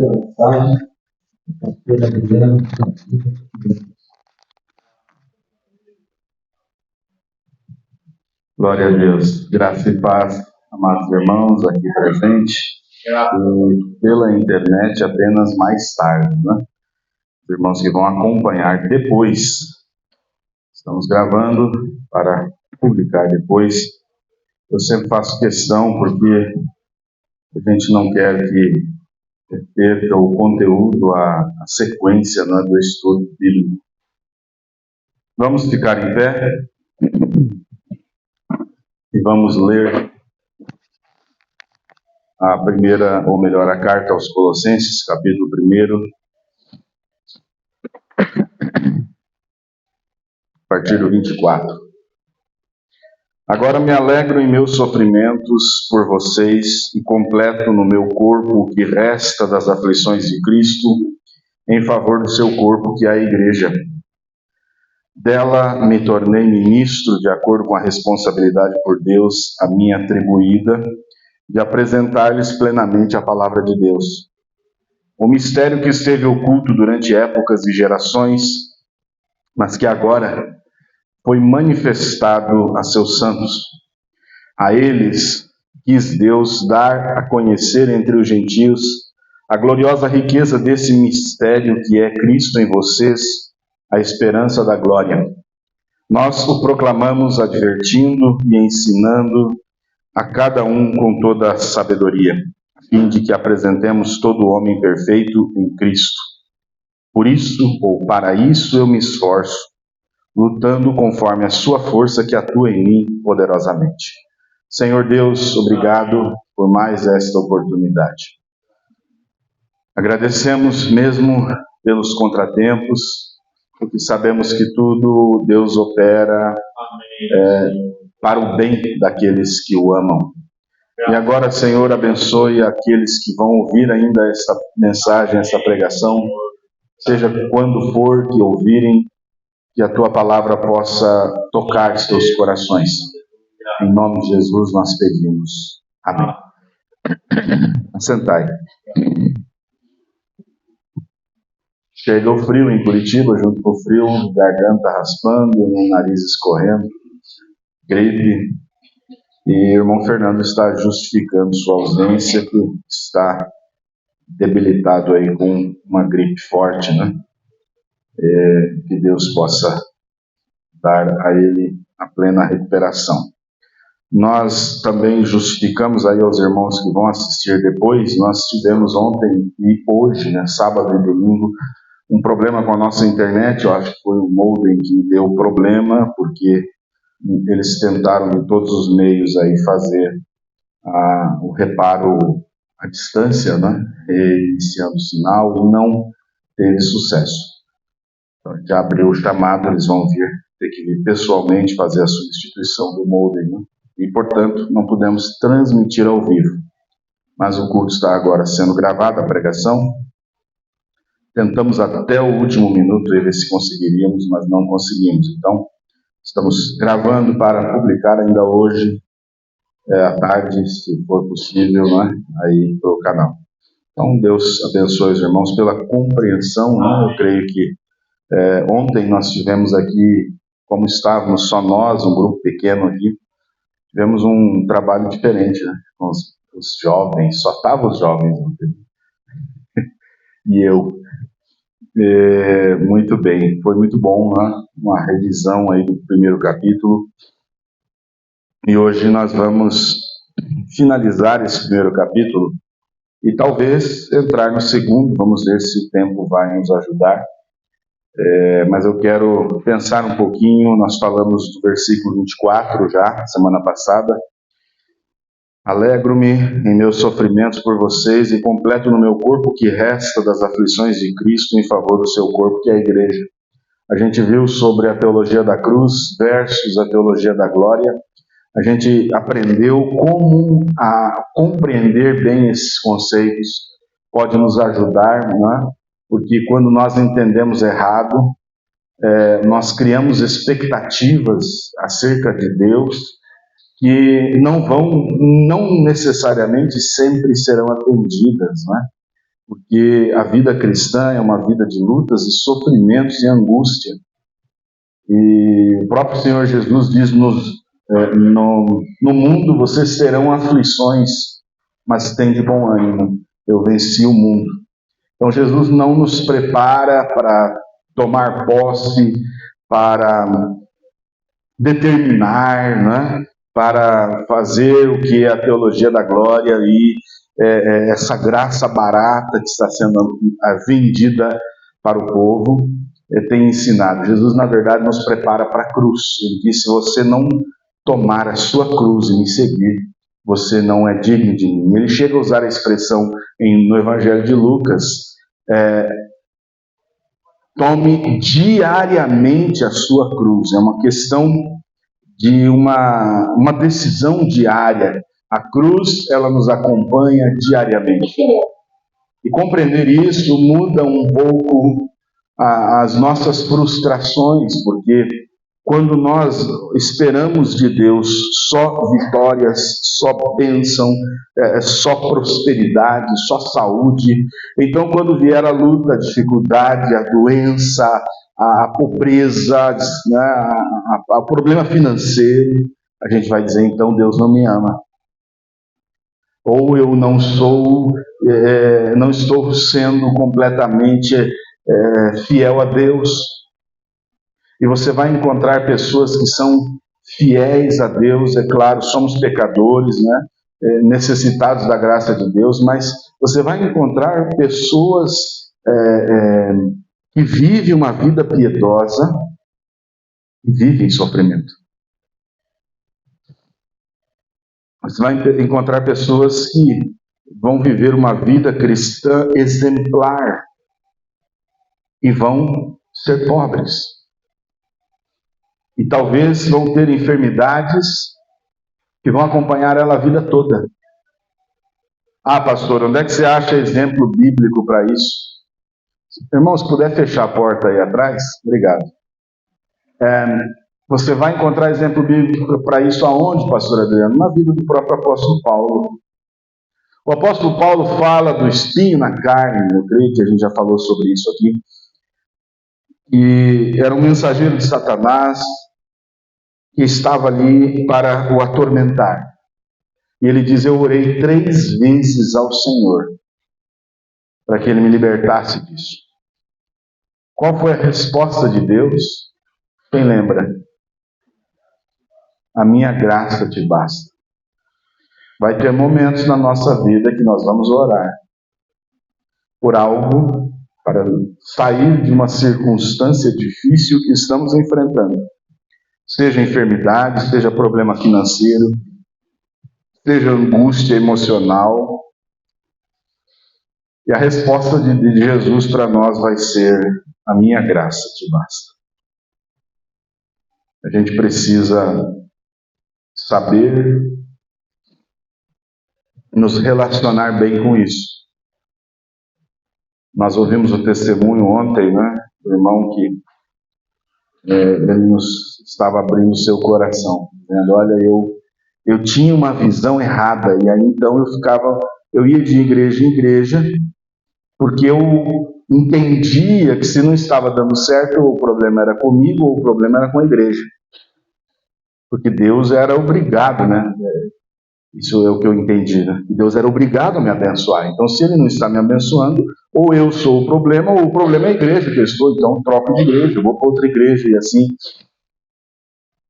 mensagem, pela Guilherme. Glória a Deus. Graça e paz, amados irmãos aqui presentes e pela internet apenas mais tarde, né? Os irmãos que vão acompanhar depois. Estamos gravando para publicar depois. Eu sempre faço questão porque a gente não quer que perca o conteúdo, a sequência, né, do estudo bíblico. Vamos ficar em pé e vamos ler a primeira, ou melhor, a carta aos Colossenses, capítulo 1, a partir do 24. Agora me alegro em meus sofrimentos por vocês e completo no meu corpo o que resta das aflições de Cristo em favor do seu corpo, que é a Igreja. Dela me tornei ministro de acordo com a responsabilidade por Deus a mim atribuída de apresentar-lhes plenamente a palavra de Deus. O mistério que esteve oculto durante épocas e gerações, mas que agora foi manifestado a seus santos. A eles quis Deus dar a conhecer entre os gentios a gloriosa riqueza desse mistério que é Cristo em vocês, a esperança da glória. Nós o proclamamos advertindo e ensinando a cada um com toda a sabedoria, a fim de que apresentemos todo homem perfeito em Cristo. Por isso, ou para isso, eu me esforço, lutando conforme a sua força que atua em mim poderosamente. Senhor Deus, obrigado por mais esta oportunidade. Agradecemos mesmo pelos contratempos, porque sabemos que tudo Deus opera para o bem daqueles que o amam. E agora, Senhor, abençoe aqueles que vão ouvir ainda esta mensagem, esta pregação, seja quando for que ouvirem, que a Tua palavra possa tocar seus corações. Em nome de Jesus nós pedimos. Amém. Assentai. Chega o frio em Curitiba, junto com o frio, garganta raspando, nariz escorrendo, gripe. E o irmão Fernando está justificando sua ausência, que está debilitado aí com uma gripe forte, né? Que Deus possa dar a ele a plena recuperação. Nós também justificamos aí aos irmãos que vão assistir depois. Nós tivemos ontem e hoje, né, sábado e domingo, um problema com a nossa internet. Eu acho que foi o modem que deu problema, porque eles tentaram de todos os meios aí fazer o reparo à distância, né, reiniciando o sinal, e não teve sucesso. Então, já abriu o chamado, eles vão ter que vir pessoalmente fazer a substituição do modem, né? E, portanto, não pudemos transmitir ao vivo. Mas o culto está agora sendo gravado, a pregação. Tentamos até o último minuto ver se conseguiríamos, mas não conseguimos. Então, estamos gravando para publicar ainda hoje, à tarde, se for possível, né, aí para o canal. Então, Deus abençoe os irmãos pela compreensão, né? Eu creio que ontem nós tivemos aqui, como estávamos só nós, um grupo pequeno aqui, tivemos um trabalho diferente, né, com os jovens, só estavam os jovens ontem. E eu. Muito bem, foi muito bom, né? Uma revisão aí do primeiro capítulo. E hoje nós vamos finalizar esse primeiro capítulo e talvez entrar no segundo. Vamos ver se o tempo vai nos ajudar. Mas eu quero pensar um pouquinho. Nós falamos do versículo 24 já, semana passada. Alegro-me em meus sofrimentos por vocês e completo no meu corpo o que resta das aflições de Cristo em favor do seu corpo, que é a Igreja. A gente viu sobre a teologia da cruz versus a teologia da glória. A gente aprendeu como a compreender bem esses conceitos pode nos ajudar, né? Porque quando nós entendemos errado, nós criamos expectativas acerca de Deus que não necessariamente sempre serão atendidas, né? porque a vida cristã é uma vida de lutas e sofrimentos e angústia. E o próprio Senhor Jesus diz no mundo vocês terão aflições, mas tem de bom ânimo, eu venci o mundo. Então Jesus não nos prepara para tomar posse, para determinar, né? Para fazer o que é a teologia da glória e essa graça barata que está sendo vendida para o povo, tem ensinado. Jesus, na verdade, nos prepara para a cruz. Ele disse: se você não tomar a sua cruz e me seguir, você não é digno de mim. Ele chega a usar a expressão no Evangelho de Lucas: tome diariamente a sua cruz. É uma questão de uma decisão diária. A cruz, ela nos acompanha diariamente. E compreender isso muda um pouco as nossas frustrações, porque quando nós esperamos de Deus só vitórias, só bênção, só prosperidade, só saúde, então quando vier a luta, a dificuldade, a doença, a pobreza, né, o problema financeiro, a gente vai dizer: então Deus não me ama. Ou eu não estou sendo completamente fiel a Deus. E você vai encontrar pessoas que são fiéis a Deus, é claro, somos pecadores, né? Necessitados da graça de Deus, mas você vai encontrar pessoas que vivem uma vida piedosa e vivem em sofrimento. Você vai encontrar pessoas que vão viver uma vida cristã exemplar e vão ser pobres. E talvez vão ter enfermidades que vão acompanhar ela a vida toda. Ah, pastor, onde é que você acha exemplo bíblico para isso? Irmão, se puder fechar a porta aí atrás, obrigado. Você vai encontrar exemplo bíblico para isso aonde, pastor Adriano? Na vida do próprio apóstolo Paulo. O apóstolo Paulo fala do espinho na carne, eu creio que a gente já falou sobre isso aqui. E era um mensageiro de Satanás que estava ali para o atormentar. E ele diz: eu orei 3 vezes ao Senhor para que ele me libertasse disso. Qual foi a resposta de Deus? Quem lembra? A minha graça te basta. Vai ter momentos na nossa vida que nós vamos orar por algo, para sair de uma circunstância difícil que estamos enfrentando. Seja enfermidade, seja problema financeiro, seja angústia emocional. E a resposta de Jesus para nós vai ser: a minha graça te basta. A gente precisa saber nos relacionar bem com isso. Nós ouvimos o testemunho ontem, né, do irmão que ele nos estava abrindo o seu coração, dizendo: olha, eu tinha uma visão errada, e aí então eu ia de igreja em igreja, porque eu entendia que se não estava dando certo, o problema era comigo ou o problema era com a igreja. Porque Deus era obrigado, né? Isso é o que eu entendi, né? Deus era obrigado a me abençoar. Então, se Ele não está me abençoando, ou eu sou o problema, ou o problema é a igreja que eu estou. Então, troco de igreja, eu vou para outra igreja, e assim.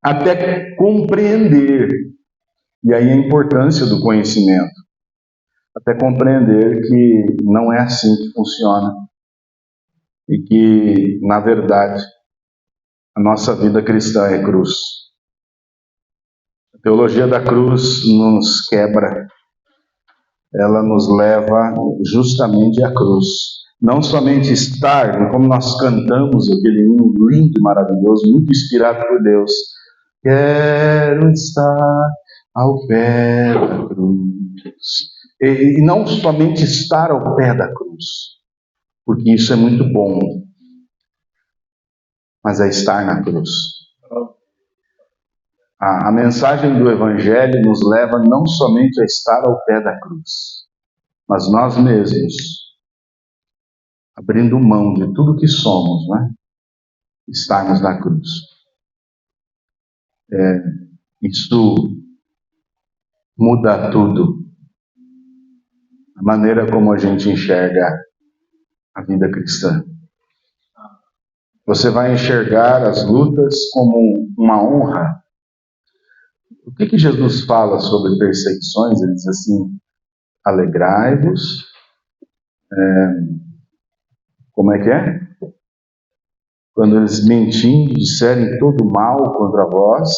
Até compreender, e aí a importância do conhecimento, até compreender que não é assim que funciona. E que, na verdade, a nossa vida cristã é cruz. A teologia da cruz nos quebra, ela nos leva justamente à cruz. Não somente estar, como nós cantamos aquele hino lindo e maravilhoso, muito inspirado por Deus. Quero estar ao pé da cruz. E não somente estar ao pé da cruz, porque isso é muito bom, mas é estar na cruz. A mensagem do Evangelho nos leva não somente a estar ao pé da cruz, mas nós mesmos abrindo mão de tudo que somos, né? Estarmos na cruz. Isso muda tudo. A maneira como a gente enxerga a vida cristã. Você vai enxergar as lutas como uma honra. O que Jesus fala sobre perseguições? Ele diz assim: alegrai-vos. Como é que é? Quando eles mentindo disserem todo mal contra vós,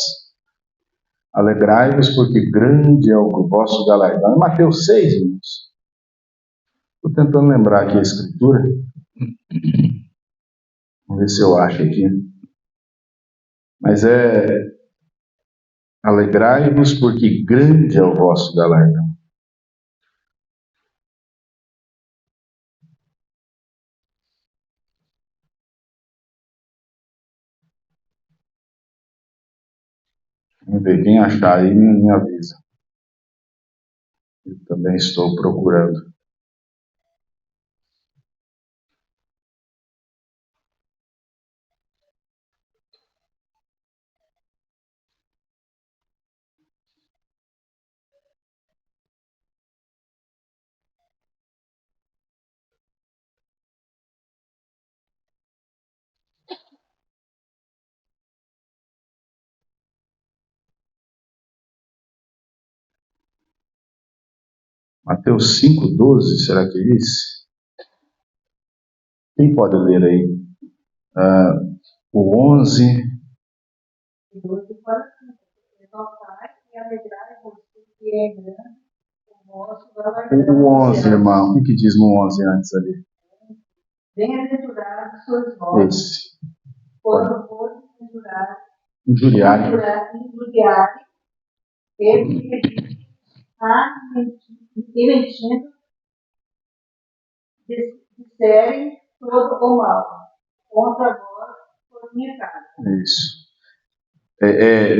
alegrai-vos porque grande é o vosso galardão. Em Mateus 6, irmãos. Estou tentando lembrar aqui a escritura. Vamos ver se eu acho aqui. Mas alegrai-vos porque grande é o vosso galardão. Vamos ver, quem achar aí me avisa. Eu também estou procurando. Mateus 5,12, será que é esse? Quem pode ler aí? O 11. O 11, irmão. O que diz no 11 antes ali? Bem-aventurados sois vós. Esse. Quando forem injuriar, e mentindo, disserem todo o mal contra vós por minha casa. Isso.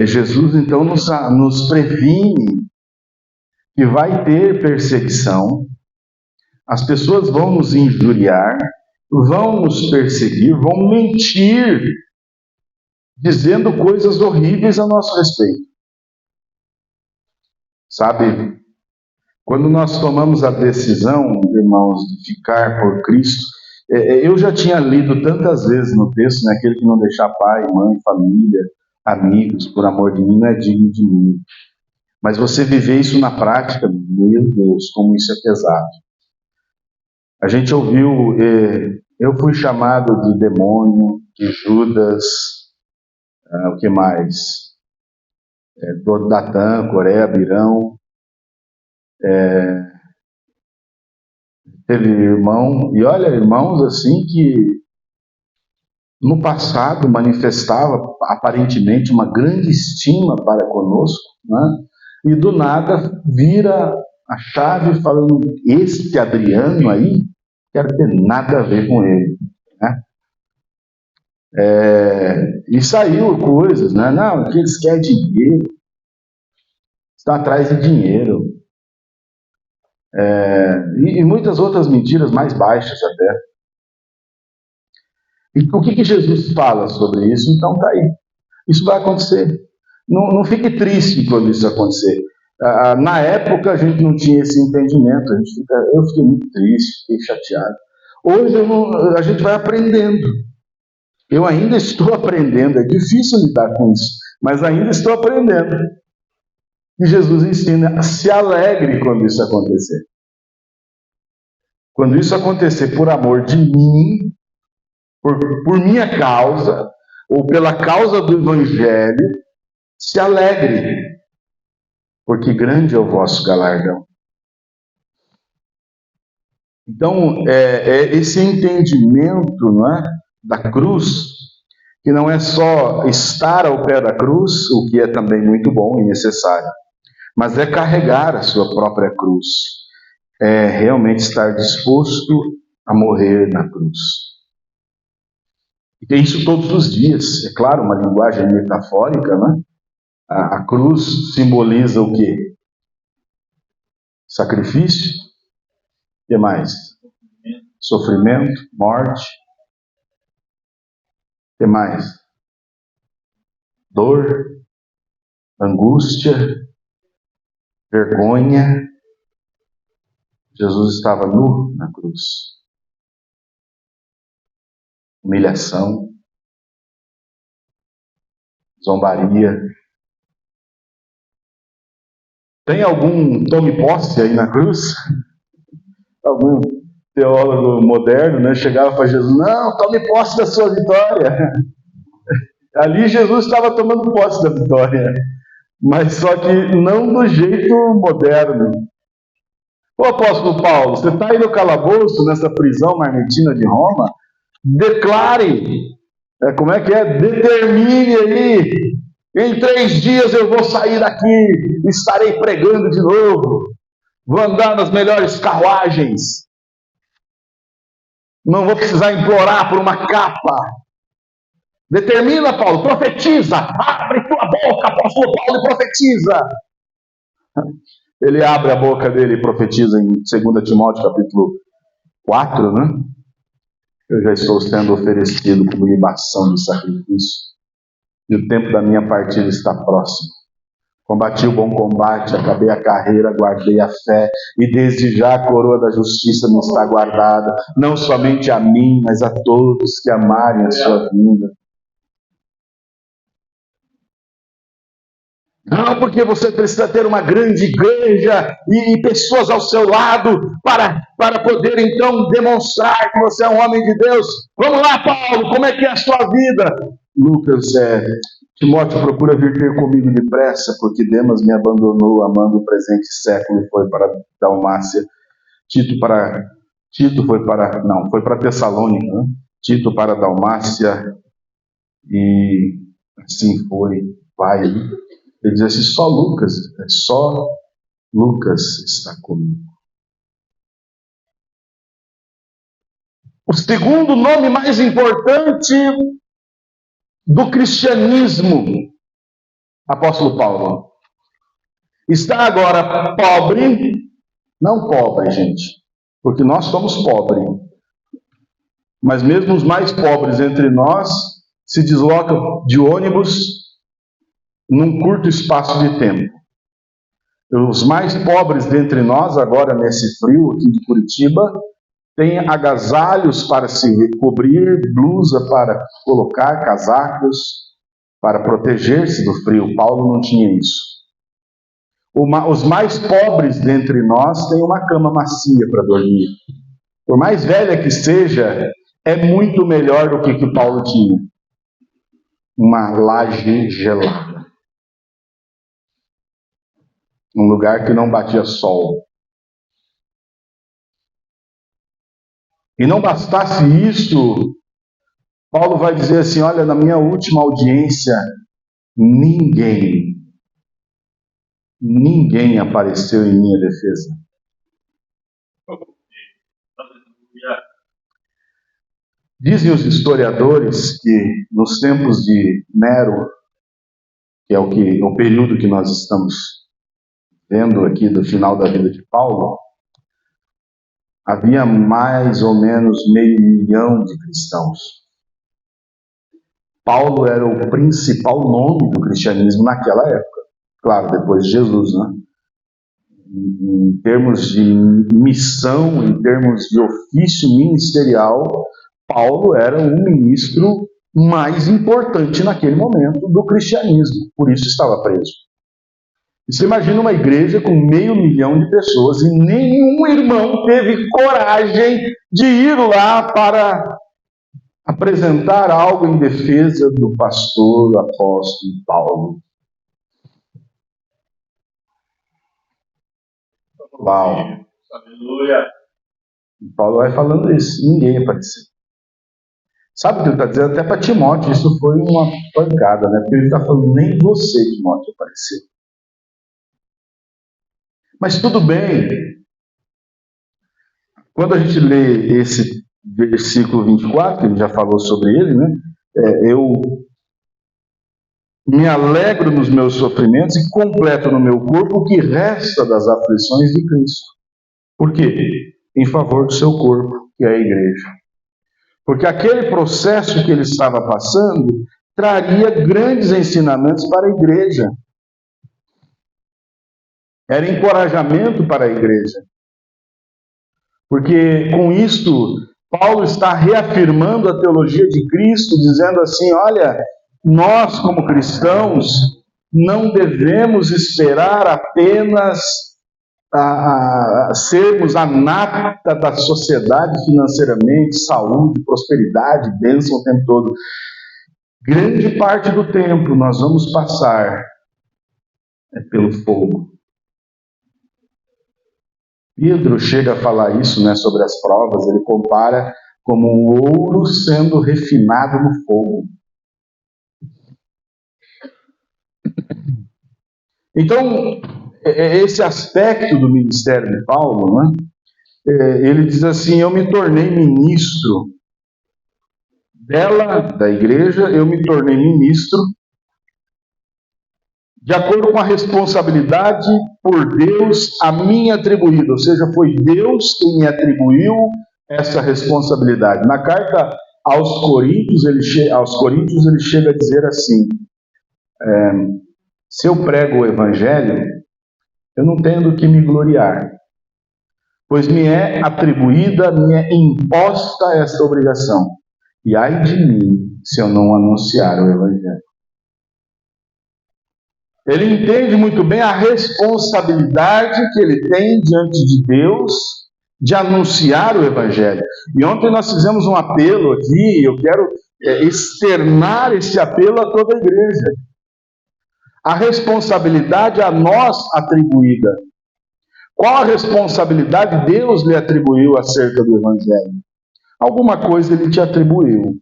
Jesus então nos previne que vai ter perseguição, as pessoas vão nos injuriar, vão nos perseguir, vão mentir, dizendo coisas horríveis a nosso respeito. Sabe, quando nós tomamos a decisão, irmãos, de ficar por Cristo, eu já tinha lido tantas vezes no texto, né, aquele que não deixar pai, mãe, família, amigos, por amor de mim, não é digno de mim. Mas você viver isso na prática, meu Deus, como isso é pesado. A gente ouviu, eu fui chamado de demônio, de Judas, o que mais? Do Datã, Coreia, Birão. Teve irmão, e olha, irmãos assim que no passado manifestava aparentemente uma grande estima para conosco, né? E do nada vira a chave falando, este Adriano aí, quero ter nada a ver com ele, né? E saiu coisas, né? Não, que eles querem dinheiro, estão atrás de dinheiro, e muitas outras mentiras mais baixas até. E o que Jesus fala sobre isso? Então tá aí, isso vai acontecer. Não fique triste quando isso acontecer. Na época a gente não tinha esse entendimento, eu fiquei muito triste, fiquei chateado. Hoje a gente vai aprendendo. Eu ainda estou aprendendo, é difícil lidar com isso, mas ainda estou aprendendo. E Jesus ensina, se alegre quando isso acontecer. Quando isso acontecer por amor de mim, por minha causa, ou pela causa do Evangelho, se alegre, porque grande é o vosso galardão. Então, esse entendimento, não é, da cruz, que não é só estar ao pé da cruz, o que é também muito bom e necessário, mas é carregar a sua própria cruz, é realmente estar disposto a morrer na cruz. E tem isso todos os dias, é claro, uma linguagem metafórica, né? A cruz simboliza o quê? Sacrifício. O que mais? sofrimento, morte. O que mais? Dor, angústia, vergonha. Jesus estava nu na cruz. Humilhação, zombaria. Tem algum tome posse aí na cruz? Algum teólogo moderno, né, chegava para Jesus: não, tome posse da sua vitória. Ali Jesus estava tomando posse da vitória, mas só que não do jeito moderno. O apóstolo Paulo, você está aí no calabouço, nessa prisão marnetina de Roma, declare, como é que é? Determine aí, em 3 dias eu vou sair daqui, estarei pregando de novo, vou andar nas melhores carruagens, não vou precisar implorar por uma capa. Determina, Paulo, profetiza, abre tua boca, apóstolo Paulo, e profetiza. Ele abre a boca dele e profetiza em 2 Timóteo capítulo 4, né? Eu já estou sendo oferecido como libação de sacrifício, e o tempo da minha partida está próximo. Combati o bom combate, acabei a carreira, guardei a fé, e desde já a coroa da justiça me está guardada, não somente a mim, mas a todos que amarem a sua vinda. Não, porque você precisa ter uma grande igreja e pessoas ao seu lado para poder então demonstrar que você é um homem de Deus. Vamos lá, Paulo, como é que é a sua vida? Lucas, Timóteo procura vir ter comigo depressa, porque Demas me abandonou amando o presente século e foi para Dalmácia. Foi para Tessalônica, né? Tito para Dalmácia, e assim foi, vai. Ele diz assim: só Lucas está comigo. O segundo nome mais importante do cristianismo, apóstolo Paulo, está agora pobre, não pobre, gente, porque nós somos pobres, mas mesmo os mais pobres entre nós se deslocam de ônibus num curto espaço de tempo. Os mais pobres dentre nós, agora nesse frio aqui de Curitiba, têm agasalhos para se cobrir, blusa para colocar, casacos para proteger-se do frio. Paulo não tinha isso. Os mais pobres dentre nós têm uma cama macia para dormir. Por mais velha que seja, é muito melhor do que Paulo tinha. Uma laje gelada. Um lugar que não batia sol. E não bastasse isso, Paulo vai dizer assim: olha, na minha última audiência, ninguém apareceu em minha defesa. Dizem os historiadores que nos tempos de Nero, que é o período que nós estamos vendo aqui do final da vida de Paulo, havia mais ou menos 500 mil de cristãos. Paulo era o principal nome do cristianismo naquela época. Claro, depois de Jesus, né? Em termos de missão, em termos de ofício ministerial, Paulo era o ministro mais importante naquele momento do cristianismo. Por isso estava preso. E você imagina uma igreja com 500 mil de pessoas e nenhum irmão teve coragem de ir lá para apresentar algo em defesa do pastor apóstolo Paulo. Uau! Aleluia! Paulo vai falando isso, ninguém apareceu. Sabe o que ele está dizendo? Até para Timóteo, isso foi uma pancada, né? Porque ele está falando: nem você, Timóteo, apareceu. Mas tudo bem. Quando a gente lê esse versículo 24, que ele já falou sobre ele, né? Eu me alegro nos meus sofrimentos e completo no meu corpo o que resta das aflições de Cristo. Por quê? Em favor do seu corpo, que é a igreja. Porque aquele processo que ele estava passando traria grandes ensinamentos para a igreja. Era encorajamento para a igreja. Porque com isto, Paulo está reafirmando a teologia de Cristo, dizendo assim, olha, nós como cristãos não devemos esperar apenas sermos a nata da sociedade financeiramente, saúde, prosperidade, bênção o tempo todo. Grande parte do tempo nós vamos passar pelo fogo. Pedro chega a falar isso, né, sobre as provas, ele compara como um ouro sendo refinado no fogo. Então, esse aspecto do ministério de Paulo, né, ele diz assim, eu me tornei ministro da igreja, eu me tornei ministro de acordo com a responsabilidade por Deus a mim atribuída, ou seja, foi Deus quem me atribuiu essa responsabilidade. Na carta aos Coríntios, ele chega a dizer assim, se eu prego o Evangelho, eu não tenho do que me gloriar, pois me é atribuída, me é imposta esta obrigação. E ai de mim, se eu não anunciar o Evangelho. Ele entende muito bem a responsabilidade que ele tem diante de Deus de anunciar o Evangelho. E ontem nós fizemos um apelo aqui, eu quero externar esse apelo a toda a igreja. A responsabilidade a nós atribuída. Qual a responsabilidade Deus lhe atribuiu acerca do Evangelho? Alguma coisa ele te atribuiu.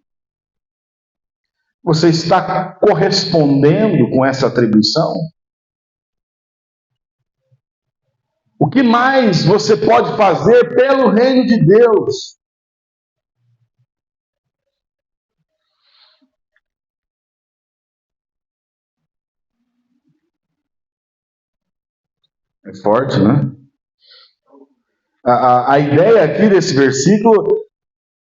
Você está correspondendo com essa atribuição? O que mais você pode fazer pelo reino de Deus? É forte, né? A ideia aqui desse versículo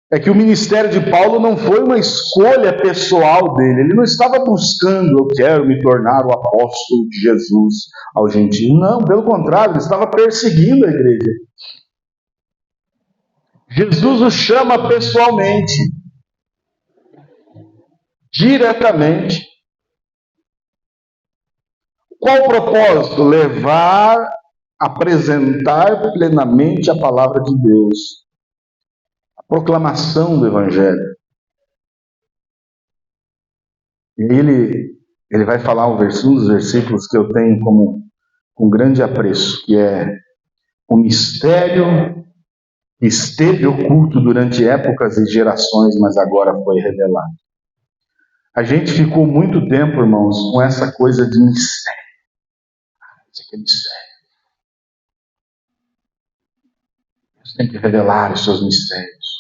é que o ministério de Paulo não foi uma escolha pessoal dele. Ele não estava buscando, eu quero me tornar o apóstolo de Jesus ao gentio. Não, pelo contrário, ele estava perseguindo a igreja. Jesus o chama pessoalmente, diretamente. Qual o propósito? Apresentar plenamente a palavra de Deus. Proclamação do Evangelho. E ele vai falar um dos versículos que eu tenho com grande apreço, que é o mistério que esteve oculto durante épocas e gerações, mas agora foi revelado. A gente ficou muito tempo, irmãos, com essa coisa de mistério. Isso aqui é mistério. Você tem que revelar os seus mistérios.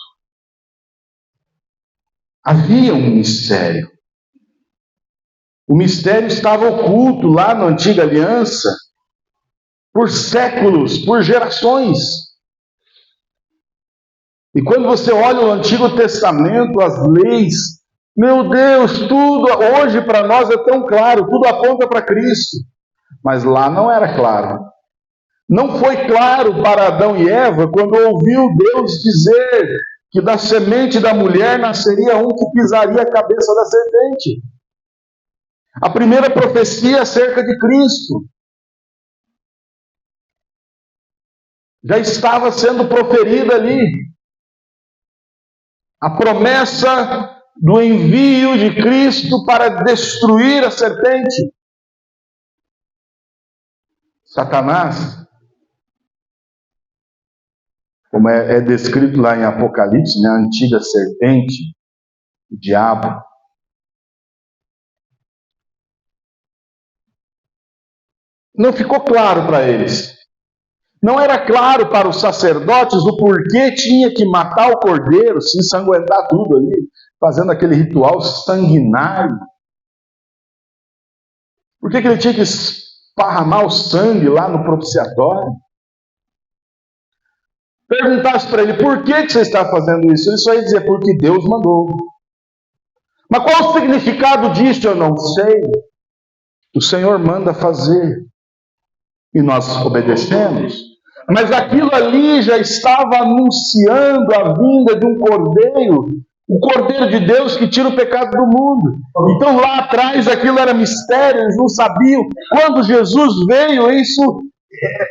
Havia um mistério. O mistério estava oculto lá na antiga aliança por séculos, por gerações. E quando você olha o Antigo Testamento, as leis, meu Deus, tudo hoje para nós é tão claro, tudo aponta para Cristo. Mas lá não era claro. Não foi claro para Adão e Eva quando ouviu Deus dizer que da semente da mulher nasceria um que pisaria a cabeça da serpente. A primeira profecia acerca de Cristo já estava sendo proferida ali. A promessa do envio de Cristo para destruir a serpente. Satanás, como é descrito lá em Apocalipse, né, a antiga serpente, o diabo. Não ficou claro para eles. Não era claro para os sacerdotes o porquê tinha que matar o cordeiro, se ensanguentar tudo ali, fazendo aquele ritual sanguinário. Por que ele tinha que esparramar o sangue lá no propiciatório? perguntasse para ele, por que você está fazendo isso? Ele só ia dizer, porque Deus mandou. Mas qual o significado disso? Eu não sei. O Senhor manda fazer. E nós obedecemos. Mas aquilo ali já estava anunciando a vinda de um cordeiro, o cordeiro de Deus que tira o pecado do mundo. Então lá atrás aquilo era mistério, eles não sabiam. Quando Jesus veio, isso,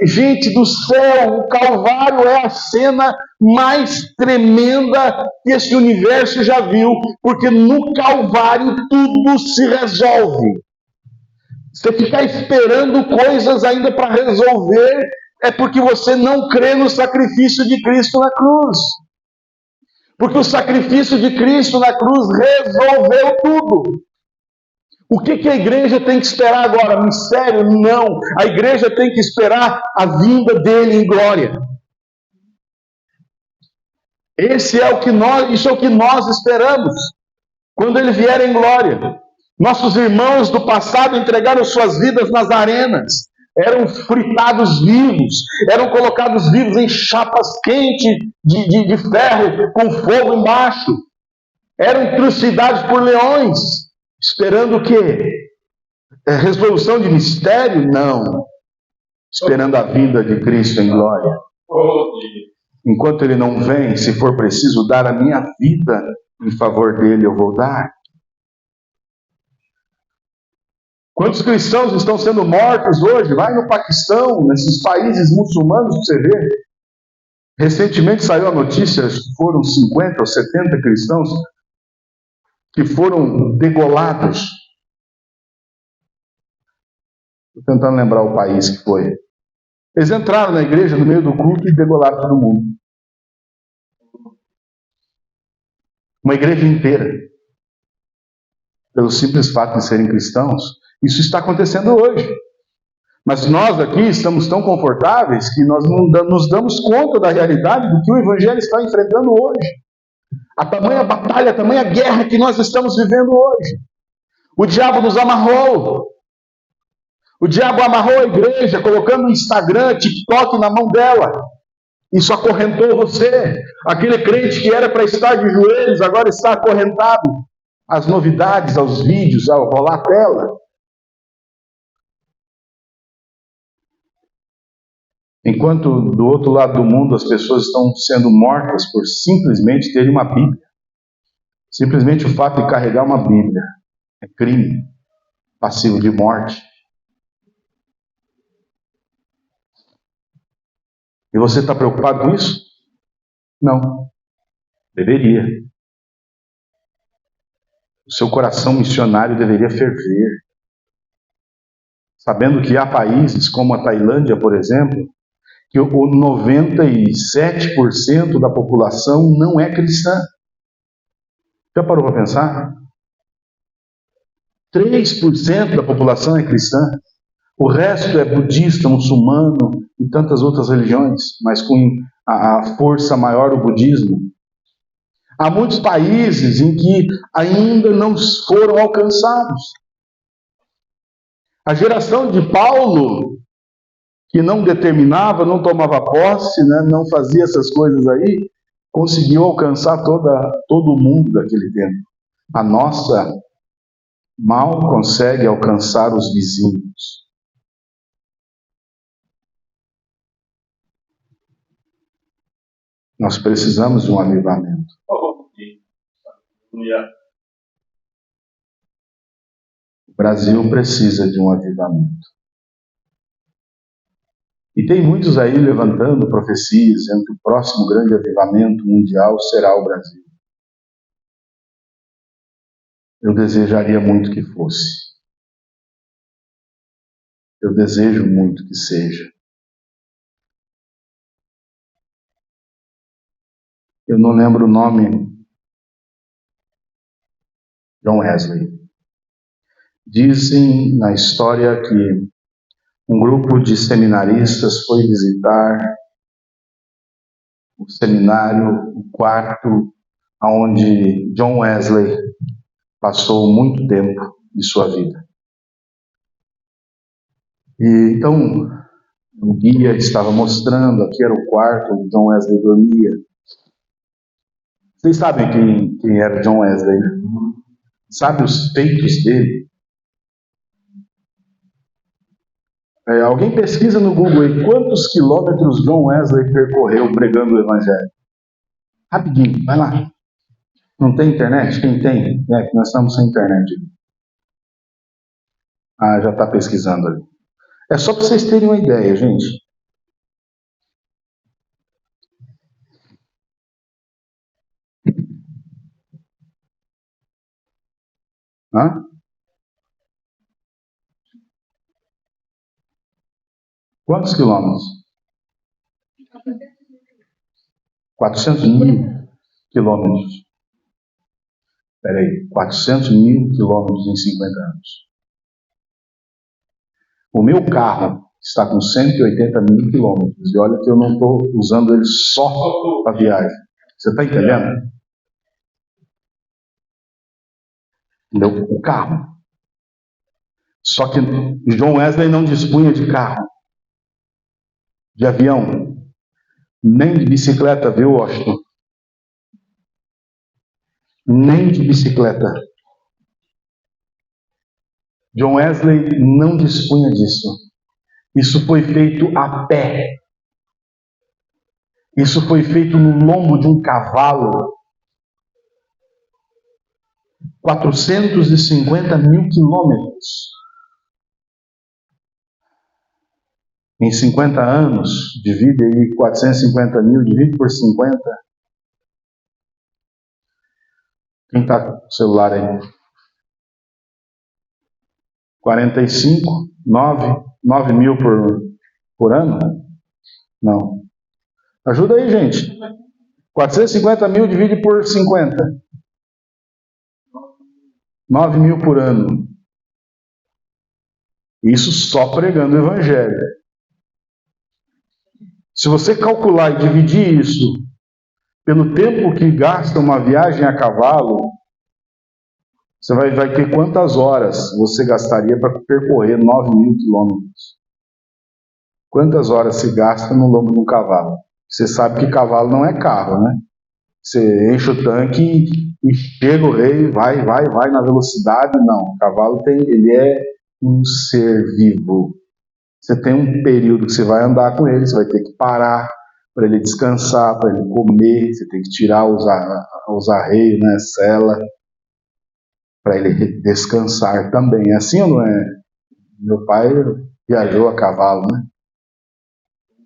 gente do céu, o Calvário é a cena mais tremenda que esse universo já viu, porque no Calvário tudo se resolve. Você ficar esperando coisas ainda para resolver, é porque você não crê no sacrifício de Cristo na cruz. Porque o sacrifício de Cristo na cruz resolveu tudo. O que a igreja tem que esperar agora? Mistério? Não. A igreja tem que esperar a vinda dele em glória. Isso é o que nós esperamos. Quando ele vier em glória. Nossos irmãos do passado entregaram suas vidas nas arenas. Eram fritados vivos, eram colocados vivos em chapas quentes de ferro, com fogo embaixo. Eram trucidados por leões, esperando o quê? Resolução de mistério? Não. Esperando a vinda de Cristo em glória. Enquanto ele não vem, se for preciso dar a minha vida em favor dele, eu vou dar. Quantos cristãos estão sendo mortos hoje? Vai no Paquistão, nesses países muçulmanos, você vê. Recentemente saiu a notícia, acho que foram 50 ou 70 cristãos que foram degolados. Estou tentando lembrar o país que foi. Eles entraram na igreja no meio do culto e degolaram todo mundo. Uma igreja inteira. Pelo simples fato de serem cristãos. Isso está acontecendo hoje. Mas nós aqui estamos tão confortáveis que nós não nos damos conta da realidade do que o Evangelho está enfrentando hoje. A tamanha batalha, a tamanha guerra que nós estamos vivendo hoje. O diabo nos amarrou. O diabo amarrou a igreja, colocando o Instagram, TikTok na mão dela. Isso acorrentou você. Aquele crente que era para estar de joelhos, agora está acorrentado. Às novidades, aos vídeos, ao rolar a tela. Enquanto do outro lado do mundo as pessoas estão sendo mortas por simplesmente terem uma Bíblia. Simplesmente o fato de carregar uma Bíblia é crime, passivo de morte. E você está preocupado com isso? Não. Deveria. O seu coração missionário deveria ferver. Sabendo que há países como a Tailândia, por exemplo, que o 97% da população não é cristã. Já parou para pensar? 3% da população é cristã. O resto é budista, muçulmano e tantas outras religiões, mas com a força maior o budismo. Há muitos países em que ainda não foram alcançados. A geração de Paulo, que não determinava, não tomava posse, né, não fazia essas coisas aí, conseguiu alcançar todo o mundo daquele tempo. A nossa mal consegue alcançar os vizinhos. Nós precisamos de um avivamento. O Brasil precisa de um avivamento. E tem muitos aí levantando profecias, dizendo que o próximo grande avivamento mundial será o Brasil. Eu desejaria muito que fosse. Eu desejo muito que seja. Eu não lembro o nome. John Wesley. Dizem na história que um grupo de seminaristas foi visitar o seminário, o quarto, onde John Wesley passou muito tempo de sua vida. E então, O guia estava mostrando, aqui era o quarto onde John Wesley dormia. Vocês sabem quem era John Wesley, né? Sabe os feitos dele? Alguém pesquisa no Google aí quantos quilômetros John Wesley percorreu pregando o Evangelho. Rapidinho, vai lá. Não tem internet? Quem tem? É, que nós estamos sem internet. Ah, já está pesquisando ali. É só para vocês terem uma ideia, gente. Hã? Quantos quilômetros? 400.000 quilômetros. Espera aí, 400.000 quilômetros em 50 anos. O meu carro está com 180.000 quilômetros. E olha que eu não estou usando ele só para viagem. Você está entendendo? O carro. Só que John Wesley não dispunha de carro, de avião, nem de bicicleta, viu, Washington? Nem de bicicleta. John Wesley não dispunha disso. Isso foi feito a pé. Isso foi feito no lombo de um cavalo. 450.000 quilômetros. Em 50 anos, divide aí 450.000, divide por 50. Quem está com o celular aí? 45, 9 mil por ano? Não. Ajuda aí, gente. 450.000 divide por 50. 9 mil por ano. Isso só pregando o Evangelho. Se você calcular e dividir isso pelo tempo que gasta uma viagem a cavalo, você vai ter quantas horas você gastaria para percorrer 9.000 quilômetros? Quantas horas se gasta no lombo de um cavalo? Você sabe que cavalo não é carro, né? Você enche o tanque e chega o rei, vai na velocidade. Não, o cavalo ele é um ser vivo. Você tem um período que você vai andar com ele, você vai ter que parar para ele descansar, para ele comer, você tem que tirar os arreios, né, sela, para ele descansar também. É assim ou não é? Meu pai viajou a cavalo, né?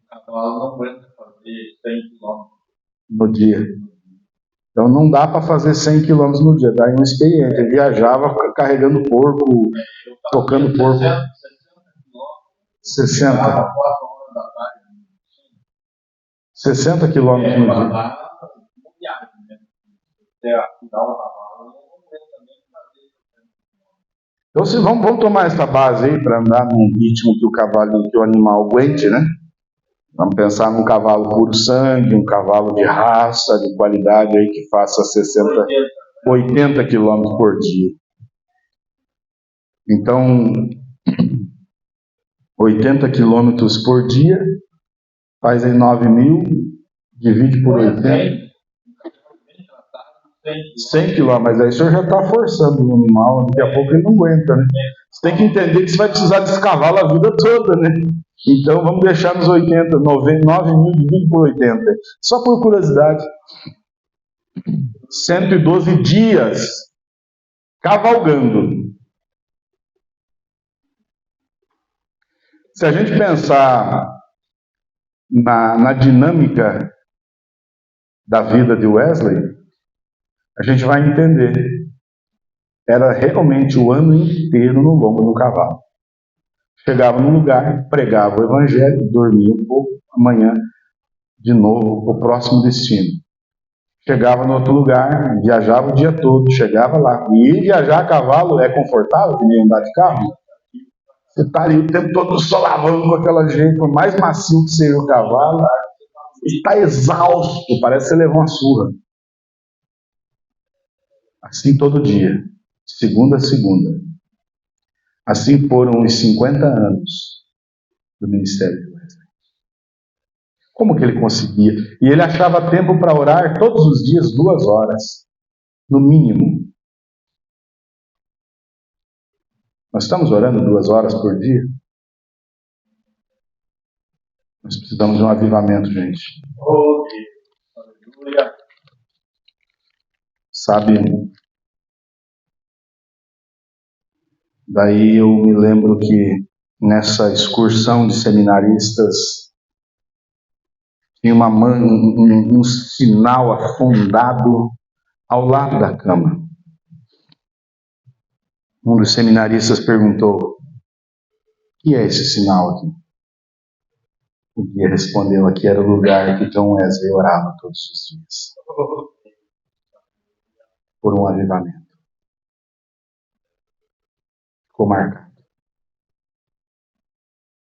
O cavalo não aguenta fazer 100 km no dia. Então não dá para fazer 100 km no dia, daí um experiente. Ele viajava carregando porco, tocando porco. 60. 60 quilômetros no dia. Então vamos tomar essa base aí para andar num ritmo que o animal aguente, né? Vamos pensar num cavalo puro sangue, um cavalo de raça, de qualidade aí que faça 80 quilômetros por dia. Então, 80 quilômetros por dia, faz aí 9 mil, divide por 80. 100 quilômetros, mas aí o senhor já está forçando o animal, daqui a pouco ele não aguenta, né? Você tem que entender que você vai precisar desse cavalo a vida toda, né? Então vamos deixar nos 80, 9 mil dividido por 80. Só por curiosidade. 112 dias cavalgando. Se a gente pensar na dinâmica da vida de Wesley, a gente vai entender. Era realmente o ano inteiro no lombo do cavalo. Chegava no lugar, pregava o Evangelho, dormia um pouco, amanhã de novo para o próximo destino. Chegava no outro lugar, viajava o dia todo, chegava lá. E ir viajar a cavalo é confortável, que nem andar de carro? Você está ali o tempo todo só lavando com aquela gente, por mais macio que seja o cavalo, está exausto, parece que você levou uma surra. Assim todo dia, de segunda a segunda. Assim foram os 50 anos do ministério de Wesley. Como que ele conseguia? E ele achava tempo para orar todos os dias, 2 horas, no mínimo. Nós estamos orando 2 horas por dia? Nós precisamos de um avivamento, gente. Oh, Deus. Aleluia. Sabe, daí eu me lembro que nessa excursão de seminaristas tinha um sinal afundado ao lado da cama. Um dos seminaristas perguntou: o que é esse sinal aqui? O guia respondeu: aqui era o lugar que John Wesley orava todos os dias, por um avivamento. Ficou marcado.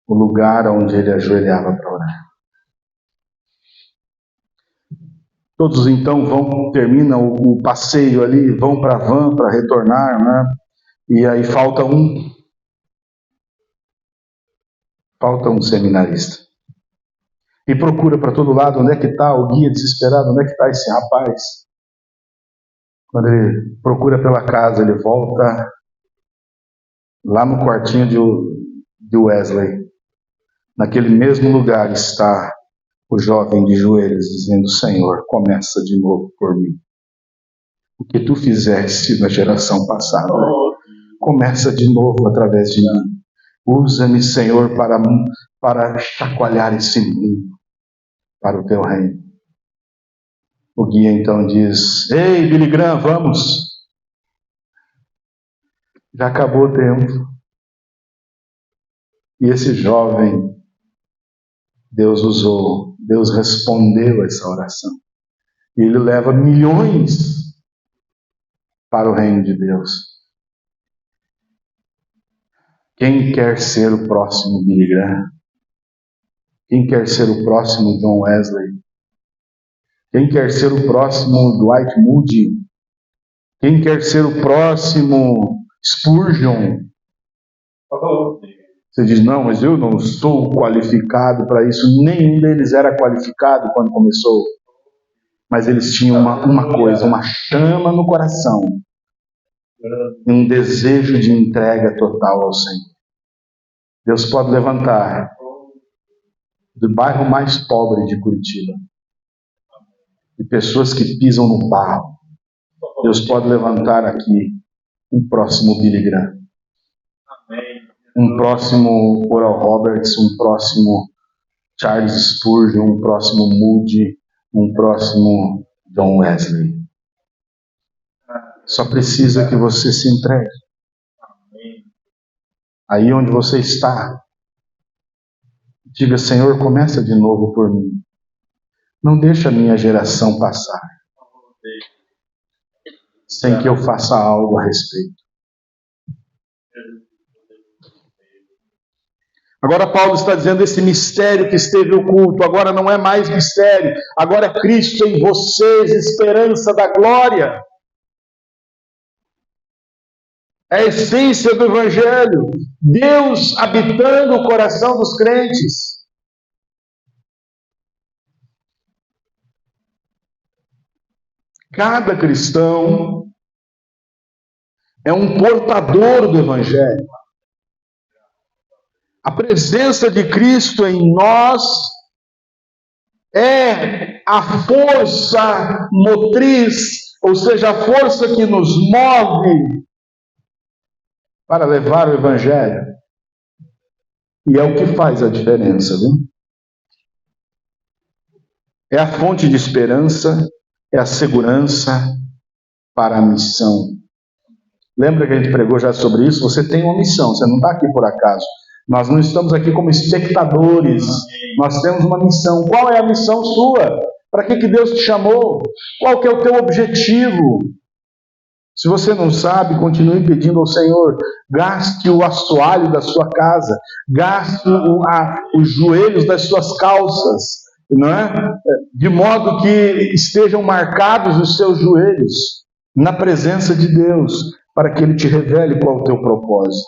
O lugar onde ele ajoelhava para orar. Todos então terminam o passeio ali, vão para a van para retornar, né? E aí falta um seminarista. E procura para todo lado onde é que está o guia desesperado, onde é que está esse rapaz. Quando ele procura pela casa, ele volta lá no quartinho de Wesley. Naquele mesmo lugar está o jovem de joelhos, dizendo: Senhor, começa de novo por mim. O que tu fizeste na geração passada, começa de novo através de mim. Usa-me, Senhor, para chacoalhar esse mundo para o teu reino. O guia então diz: ei, Billy Graham, vamos. Já acabou o tempo. E esse jovem, Deus usou, Deus respondeu a essa oração. E ele leva milhões para o reino de Deus. Quem quer ser o próximo Billy Graham? Quem quer ser o próximo John Wesley? Quem quer ser o próximo Dwight Moody? Quem quer ser o próximo Spurgeon? Você diz: não, mas eu não sou qualificado para isso. Nenhum deles era qualificado quando começou. Mas eles tinham uma coisa, uma chama no coração. Um desejo de entrega total ao Senhor. Deus pode levantar do bairro mais pobre de Curitiba, de pessoas que pisam no barro. Deus pode levantar aqui um próximo Billy Graham, um próximo Oral Roberts, um próximo Charles Spurgeon, um próximo Moody, um próximo John Wesley. Só precisa que você se entregue. Aí onde você está, diga: Senhor, começa de novo por mim. Não deixa a minha geração passar sem que eu faça algo a respeito. Agora Paulo está dizendo: esse mistério que esteve oculto, agora não é mais mistério, agora é Cristo em vocês, esperança da glória. É a essência do Evangelho, Deus habitando o coração dos crentes. Cada cristão é um portador do Evangelho. A presença de Cristo em nós é a força motriz, ou seja, a força que nos move para levar o Evangelho. E é o que faz a diferença, viu? É a fonte de esperança, é a segurança para a missão. Lembra que a gente pregou já sobre isso? Você tem uma missão, você não está aqui por acaso. Nós não estamos aqui como espectadores, nós temos uma missão. Qual é a missão sua? Para que Deus te chamou? Qual que é o teu objetivo? Se você não sabe, continue pedindo ao Senhor. Gaste o assoalho da sua casa, gaste os joelhos das suas calças, não é? De modo que estejam marcados os seus joelhos na presença de Deus, para que Ele te revele qual é o teu propósito.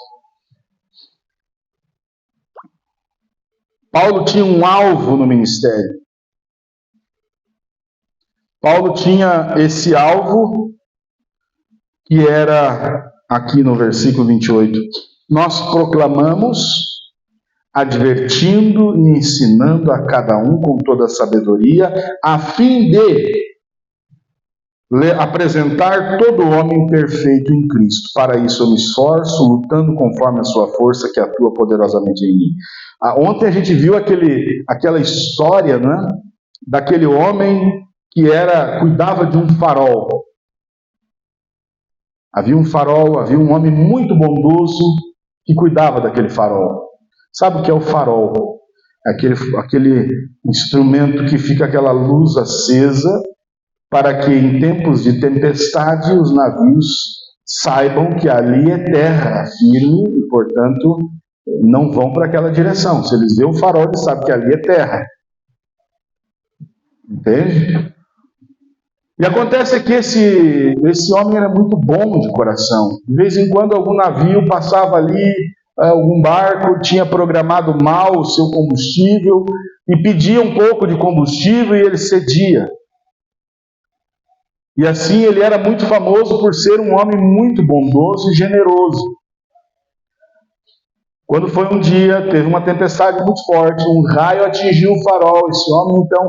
Paulo tinha um alvo no ministério. Paulo tinha esse alvo, que era, aqui no versículo 28, nós proclamamos, advertindo e ensinando a cada um com toda a sabedoria, a fim de apresentar todo homem perfeito em Cristo. Para isso eu me esforço, lutando conforme a sua força que atua poderosamente em mim. Ontem a gente viu aquela história, né, daquele homem que cuidava de um farol. Havia um farol, havia um homem muito bondoso que cuidava daquele farol. Sabe o que é o farol? É aquele instrumento que fica aquela luz acesa para que em tempos de tempestade os navios saibam que ali é terra firme e, portanto, não vão para aquela direção. Se eles veem o farol, eles sabem que ali é terra. Entende? E acontece que esse homem era muito bom de coração. De vez em quando algum navio passava ali, algum barco tinha programado mal o seu combustível e pedia um pouco de combustível e ele cedia. E assim ele era muito famoso por ser um homem muito bondoso e generoso. Quando foi um dia, teve uma tempestade muito forte, um raio atingiu o farol. Esse homem então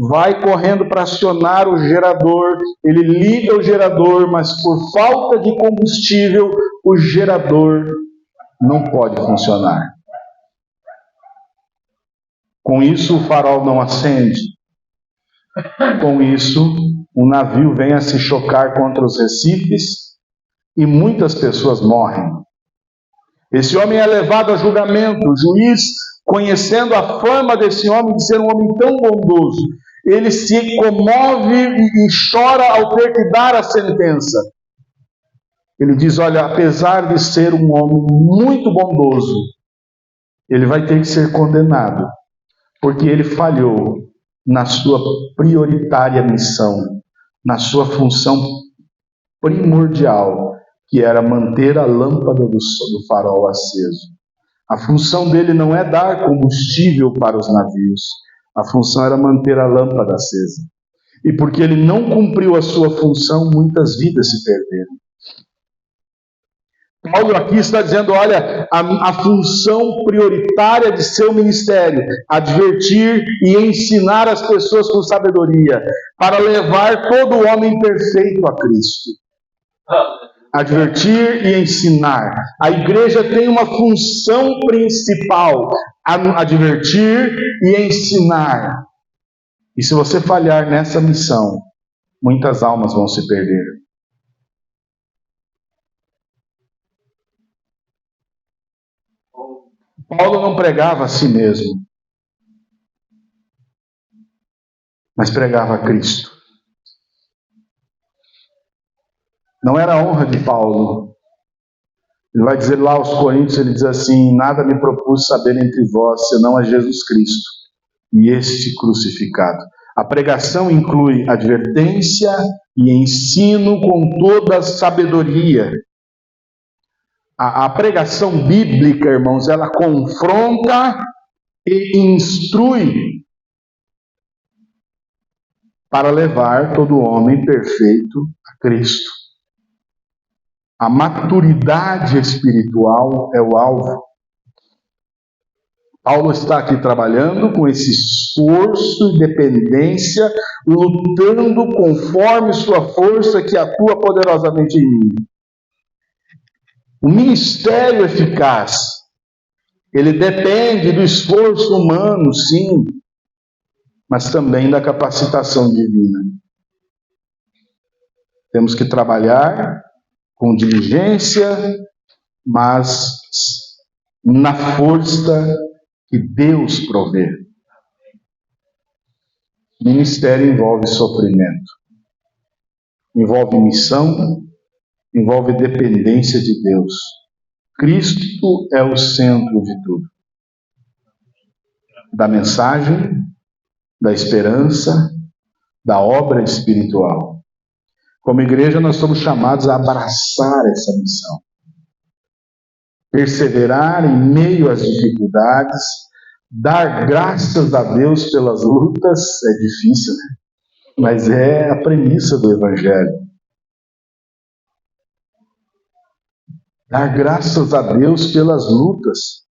vai correndo para acionar o gerador. Ele liga o gerador, mas por falta de combustível, o gerador não pode funcionar. Com isso, o farol não acende. Com isso, o navio vem a se chocar contra os recifes e muitas pessoas morrem. Esse homem é levado a julgamento. O juiz, conhecendo a fama desse homem de ser um homem tão bondoso, ele se comove e chora ao ter que dar a sentença. Ele diz, olha, apesar de ser um homem muito bondoso, ele vai ter que ser condenado, porque ele falhou na sua prioritária missão, na sua função primordial, que era manter a lâmpada do farol aceso. A função dele não é dar combustível para os navios, a função era manter a lâmpada acesa. E porque ele não cumpriu a sua função, muitas vidas se perderam. Paulo aqui está dizendo, olha, a função prioritária de seu ministério, advertir e ensinar as pessoas com sabedoria, para levar todo homem perfeito a Cristo. Advertir e ensinar. A igreja tem uma função principal, advertir e ensinar. E se você falhar nessa missão, muitas almas vão se perder. Paulo não pregava a si mesmo, mas pregava a Cristo. Não era a honra de Paulo. Ele vai dizer lá aos Coríntios, ele diz assim, nada me propus saber entre vós, senão a Jesus Cristo, e este crucificado. A pregação inclui advertência e ensino com toda a sabedoria. A pregação bíblica, irmãos, ela confronta e instrui para levar todo homem perfeito a Cristo. A maturidade espiritual é o alvo. Paulo está aqui trabalhando com esse esforço e dependência, lutando conforme sua força que atua poderosamente em mim. O ministério eficaz, ele depende do esforço humano, sim, mas também da capacitação divina. Temos que trabalhar com diligência, mas na força que Deus provê. Ministério envolve sofrimento, envolve missão, envolve dependência de Deus. Cristo é o centro de tudo. Da mensagem, da esperança, da obra espiritual. Como igreja, nós somos chamados a abraçar essa missão. Perseverar em meio às dificuldades, dar graças a Deus pelas lutas, é difícil, né? mas é a premissa do Evangelho. Dar graças a Deus pelas lutas.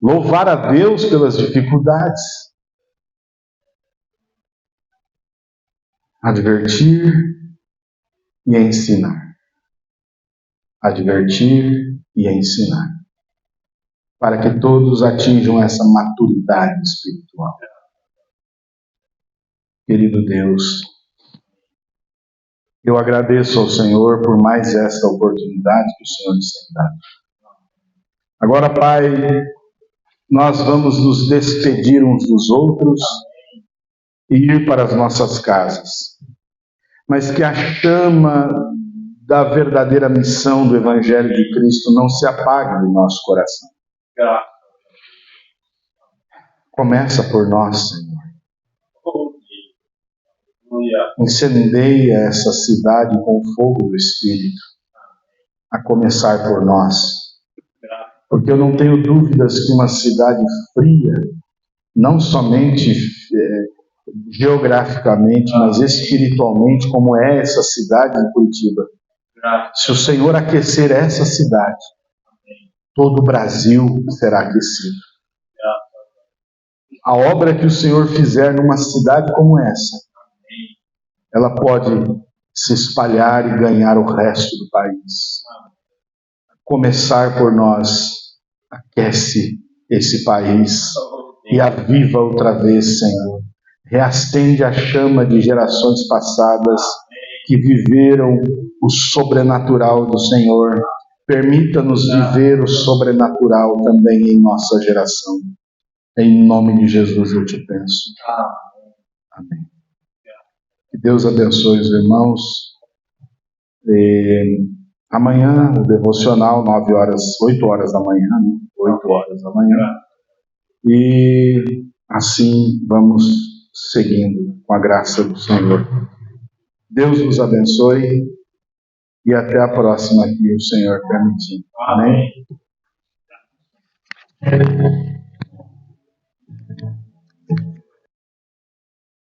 Louvar a Deus pelas dificuldades. Advertir e ensinar. Advertir e ensinar. Para que todos atinjam essa maturidade espiritual. Querido Deus, eu agradeço ao Senhor por mais esta oportunidade que o Senhor nos tem dado. Agora, Pai, nós vamos nos despedir uns dos outros e ir para as nossas casas. Mas que a chama da verdadeira missão do Evangelho de Cristo não se apague do nosso coração. Começa por nós, Senhor. Incendeia essa cidade com o fogo do Espírito, a começar por nós. Porque eu não tenho dúvidas que uma cidade fria, não somente geograficamente, mas espiritualmente, como é essa cidade de Curitiba, se o Senhor aquecer essa cidade, todo o Brasil será aquecido. A obra que o Senhor fizer numa cidade como essa, ela pode se espalhar e ganhar o resto do país. Começar por nós, aquece esse país e aviva outra vez, Senhor. Reacende a chama de gerações passadas que viveram o sobrenatural do Senhor. Permita-nos viver o sobrenatural também em nossa geração. Em nome de Jesus eu te peço. Amém. Que Deus abençoe os irmãos. Amanhã o devocional, 8 horas da manhã, né? 8 horas da manhã. E assim vamos seguindo com a graça do Senhor. Deus nos abençoe e até a próxima, que o Senhor permitir. Amém?